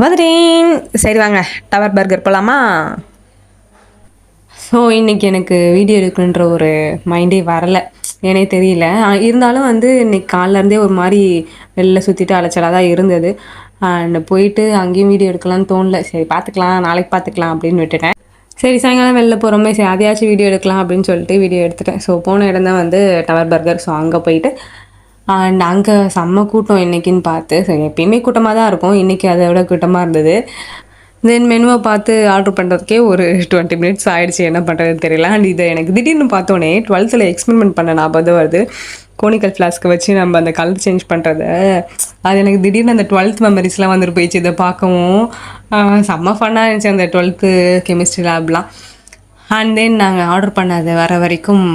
வந்துட்டேன். சரி வாங்க டவர் பர்கர் போகலாமா? ஸோ இன்றைக்கி எனக்கு வீடியோ எடுக்கணுன்ற ஒரு மைண்டே வரலை, ஏனே தெரியல. இருந்தாலும் வந்து இன்றைக்கி காலைலேருந்தே ஒரு மாதிரி வெளில சுற்றிட்டு அலைச்சலாக தான் இருந்தது. அண்ட் போயிட்டு அங்கேயும் வீடியோ எடுக்கலாம்னு தோணல. சரி பார்த்துக்கலாம், நாளைக்கு பார்த்துக்கலாம் அப்படின்னு விட்டுட்டேன். சரி சாயங்காலம் வெளில போகிறோமே, சரி அதையாச்சும் வீடியோ எடுக்கலாம் அப்படின்னு சொல்லிட்டு வீடியோ எடுத்துட்டேன். ஸோ போன இடம் தான் வந்து டவர் பர்கர். ஸோ அங்கே போயிட்டு அண்ட் அங்கே செம்ம கூட்டம் இன்றைக்கின்னு பார்த்து. சரி எப்பயுமே கூட்டமாக தான் இருக்கும், இன்றைக்கி அதை விட கூட்டமாக இருந்தது. தென் மெனுவை பார்த்து ஆர்டர் பண்ணுறதுக்கே ஒரு 20 மினிட்ஸ் ஆகிடுச்சு, என்ன பண்ணுறதுன்னு தெரியல. அண்ட் இதை எனக்கு திடீர்னு பார்த்தோன்னே 12th எக்ஸ்பெரிமெண்ட் பண்ண ஞாபகம் வருது. கோனிக்கல் ஃப்ளாஸ்க்கு வச்சு நம்ம அந்த கலர் சேஞ்ச் பண்ணுறத, அது எனக்கு திடீர்னு அந்த 12th மெமரிஸ்லாம் வந்துட்டு போயிடுச்சு. இதை பார்க்கவும் செம்ம ஃபன்னாக இருந்துச்சு அந்த 12th கெமிஸ்ட்ரி லேப்லாம். அண்ட் தென் நாங்கள் ஆர்டர் பண்ணது வர வரைக்கும்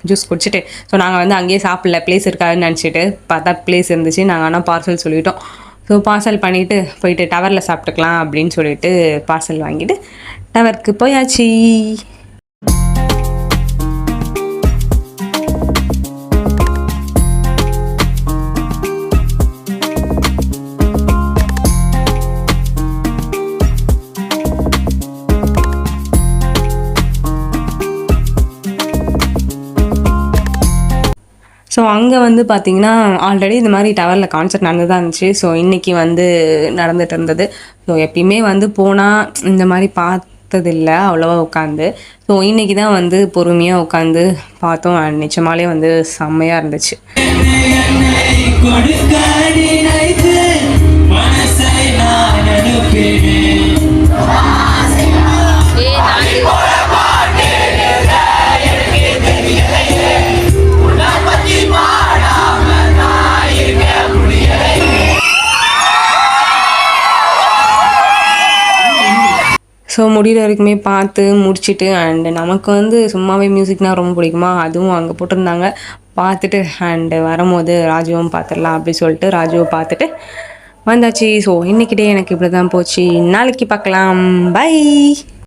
ஜூஸ் குடிச்சிட்டு, ஸோ நாங்கள் வந்து அங்கேயே சாப்பிடல, ப்ளேஸ் இருக்காதுன்னு நினச்சிட்டு பார்த்தா ப்ளேஸ் இருந்துச்சு. நாங்கள் ஆனால் பார்சல் சொல்லிட்டோம். ஸோ பார்சல் பண்ணிவிட்டு போயிட்டு டவரில் சாப்பிட்டுக்கலாம் அப்படின்னு சொல்லிட்டு பார்சல் வாங்கிட்டு டவருக்கு போயாச்சு. ஸோ அங்கே வந்து பார்த்திங்கன்னா ஆல்ரெடி இந்த மாதிரி டவரில் கான்சர்ட் நடந்து தான் இருந்துச்சு. ஸோ இன்றைக்கி வந்து நடந்துகிட்டு இருந்தது. ஸோ எப்பயுமே வந்து போனால் இந்த மாதிரி பார்த்ததில்லை அவ்வளோவா உட்காந்து. ஸோ இன்றைக்கி தான் வந்து பொறுமையாக உட்காந்து பார்த்தோம். நிச்சயமாலே வந்து செம்மையாக இருந்துச்சு. ஸோ முடிகிற வரைக்குமே பார்த்து முடிச்சுட்டு, அண்டு நமக்கு வந்து சும்மாவே மியூசிக்னால் ரொம்ப பிடிக்குமா, அதுவும் அங்கே போட்டிருந்தாங்க பார்த்துட்டு. அண்டு வரும்போது ராஜுவும் பார்த்துடலாம் அப்படி சொல்லிட்டு ராஜுவை பார்த்துட்டு வந்தாச்சு. ஸோ இன்றைக்கி டே எனக்கு இப்படி தான் போச்சு. நாளைக்கு பார்க்கலாம். பை.